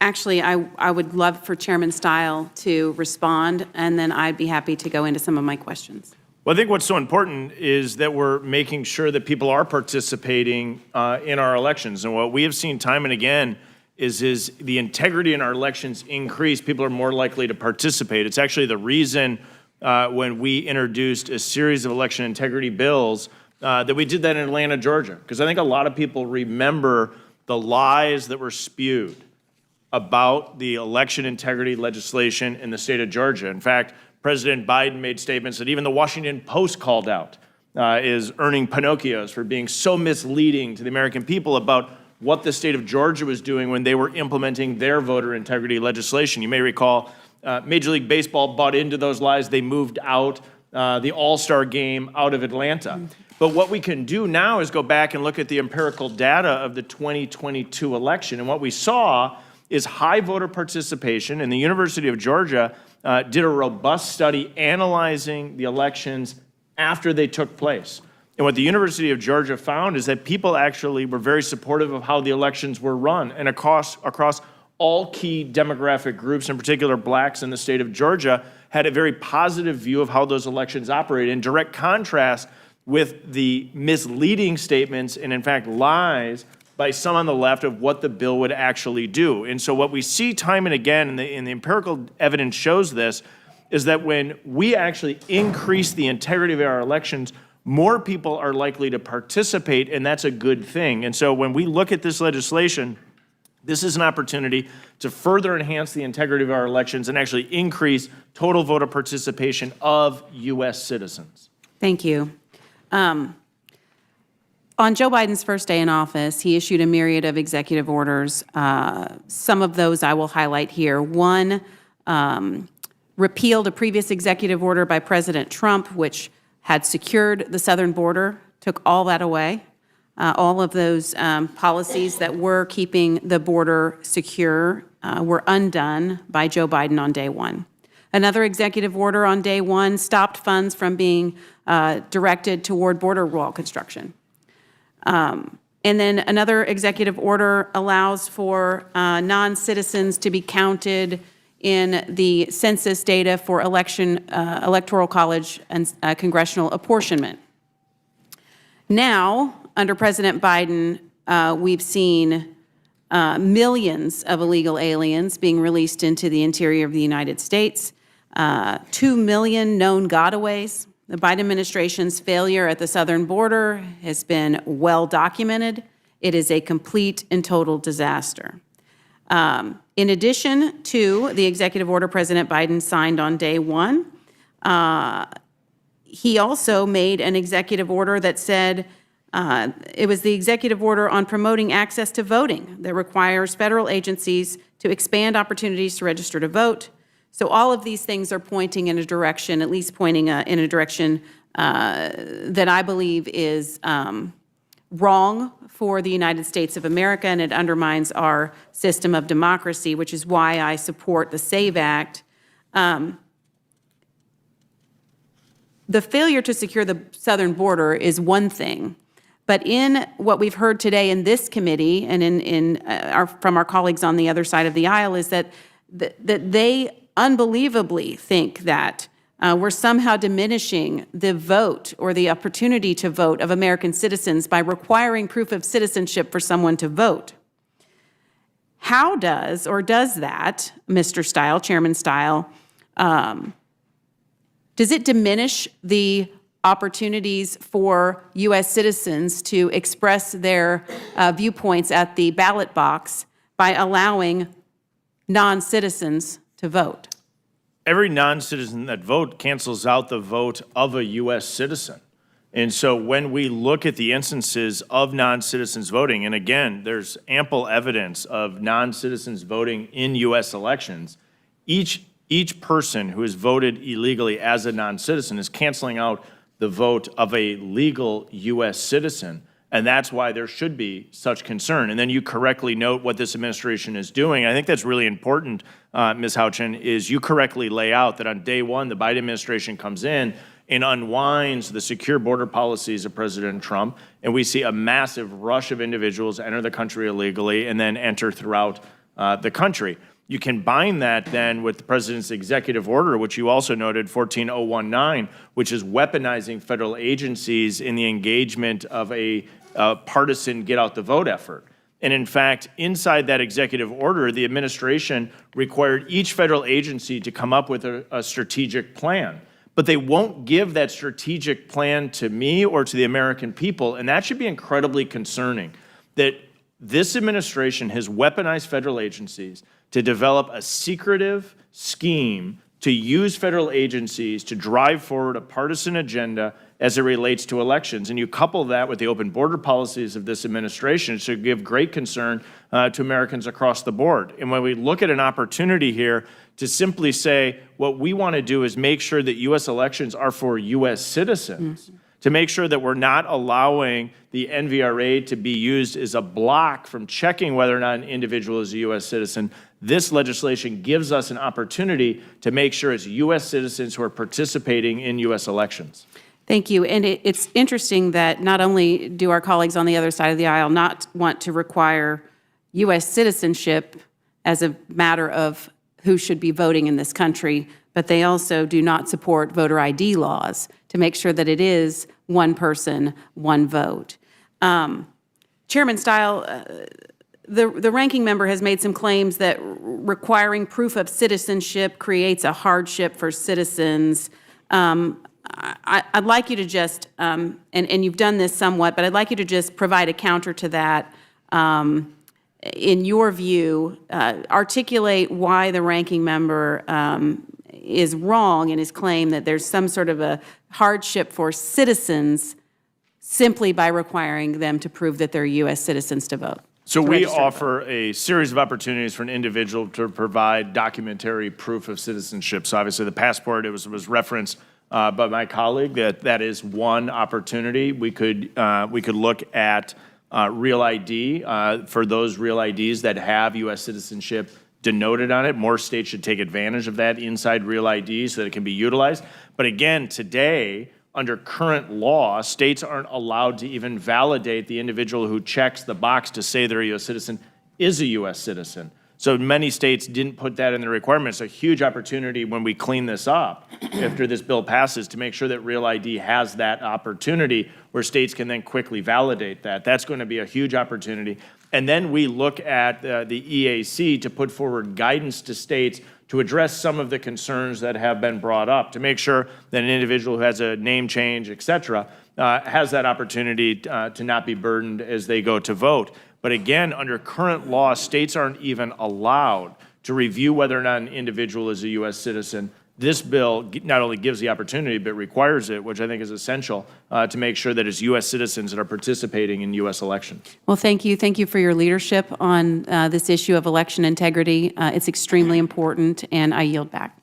Actually, I would love for Chairman Steil to respond, and then I'd be happy to go into some of my questions. Well, I think what's so important is that we're making sure that people are participating in our elections. And what we have seen time and again is the integrity in our elections increase. People are more likely to participate. It's actually the reason when we introduced a series of election integrity bills that we did that in Atlanta, Georgia. Because I think a lot of people remember the lies that were spewed about the election integrity legislation in the state of Georgia. In fact, President Biden made statements that even the Washington Post called out is earning Pinocchios for being so misleading to the American people about what the state of Georgia was doing when they were implementing their voter integrity legislation. You may recall Major League Baseball bought into those lies. They moved out the All-Star game out of Atlanta. But what we can do now is go back and look at the empirical data of the 2022 election. And what we saw is high voter participation, and the University of Georgia did a robust study analyzing the elections after they took place. And what the University of Georgia found is that people actually were very supportive of how the elections were run, and across all key demographic groups, in particular blacks in the state of Georgia, had a very positive view of how those elections operated, in direct contrast with the misleading statements and, in fact, lies by some on the left of what the bill would actually do. And so what we see time and again, and the empirical evidence shows this, is that when we actually increase the integrity of our elections, more people are likely to participate, and that's a good thing. And so when we look at this legislation, this is an opportunity to further enhance the integrity of our elections and actually increase total voter participation of U.S. citizens. Thank you. On Joe Biden's first day in office, he issued a myriad of executive orders. Some of those I will highlight here. One, repealed a previous executive order by President Trump, which had secured the southern border, took all that away. All of those policies that were keeping the border secure were undone by Joe Biden on day one. Another executive order on day one stopped funds from being directed toward border wall construction. And then another executive order allows for non-citizens to be counted in the census data for electoral college and congressional apportionment. Now, under President Biden, we've seen millions of illegal aliens being released into the interior of the United States, 2 million known gotaways. The Biden administration's failure at the southern border has been well documented. It is a complete and total disaster. In addition to the executive order President Biden signed on day one, he also made an executive order that said it was the executive order on promoting access to voting that requires federal agencies to expand opportunities to register to vote. So all of these things are pointing in a direction, at least pointing in a direction that I believe is wrong for the United States of America, and it undermines our system of democracy, which is why I support the SAVE Act. The failure to secure the southern border is one thing, but in what we've heard today in this committee and from our colleagues on the other side of the aisle is that they unbelievably think that we're somehow diminishing the vote or the opportunity to vote of American citizens by requiring proof of citizenship for someone to vote. How does that, Mr. Steil, Chairman Steil, does it diminish the opportunities for U.S. citizens to express their viewpoints at the ballot box by allowing non-citizens to vote? Every non-citizen that vote cancels out the vote of a U.S. citizen. And so when we look at the instances of non-citizens voting, and again, there's ample evidence of non-citizens voting in U.S. elections, each person who has voted illegally as a non-citizen is canceling out the vote of a legal U.S. citizen. And that's why there should be such concern. And then you correctly note what this administration is doing. I think that's really important, Ms. Houchin, is you correctly lay out that on day one, the Biden administration comes in and unwinds the secure border policies of President Trump, and we see a massive rush of individuals enter the country illegally and then enter throughout the country. You combine that then with the president's executive order, which you also noted, 14019, which is weaponizing federal agencies in the engagement of a partisan get-out-the-vote effort. And in fact, inside that executive order, the administration required each federal agency to come up with a strategic plan. But they won't give that strategic plan to me or to the American people, and that should be incredibly concerning, that this administration has weaponized federal agencies to develop a secretive scheme to use federal agencies to drive forward a partisan agenda as it relates to elections. And you couple that with the open border policies of this administration, it should give great concern to Americans across the board. And when we look at an opportunity here to simply say, what we want to do is make sure that U.S. elections are for U.S. citizens, to make sure that we're not allowing the NVRA to be used as a block from checking whether or not an individual is a U.S. citizen. This legislation gives us an opportunity to make sure it's U.S. citizens who are participating in U.S. elections. Thank you. And it's interesting that not only do our colleagues on the other side of the aisle not want to require U.S. citizenship as a matter of who should be voting in this country, but they also do not support voter ID laws to make sure that it is one person, one vote. Chairman Steil, the ranking member has made some claims that requiring proof of citizenship creates a hardship for citizens. I'd like you to just, and you've done this somewhat, but I'd like you to just provide a counter to that. In your view, articulate why the ranking member is wrong in his claim that there's some sort of a hardship for citizens simply by requiring them to prove that they're U.S. citizens to vote. So we offer a series of opportunities for an individual to provide documentary proof of citizenship. So obviously the passport, it was referenced by my colleague that is one opportunity. We could look at Real ID for those Real IDs that have U.S. citizenship denoted on it. More states should take advantage of that inside Real ID so that it can be utilized. But again, today, under current law, states aren't allowed to even validate the individual who checks the box to say they're a U.S. citizen is a U.S. citizen. So many states didn't put that in the requirements. A huge opportunity when we clean this up after this bill passes to make sure that Real ID has that opportunity where states can then quickly validate that. That's going to be a huge opportunity. And then we look at the EAC to put forward guidance to states to address some of the concerns that have been brought up, to make sure that an individual who has a name change, et cetera, has that opportunity to not be burdened as they go to vote. But again, under current law, states aren't even allowed to review whether or not an individual is a U.S. citizen. This bill not only gives the opportunity, but requires it, which I think is essential to make sure that it's U.S. citizens that are participating in U.S. elections. Well, thank you. Thank you for your leadership on this issue of election integrity. It's extremely important, and I yield back.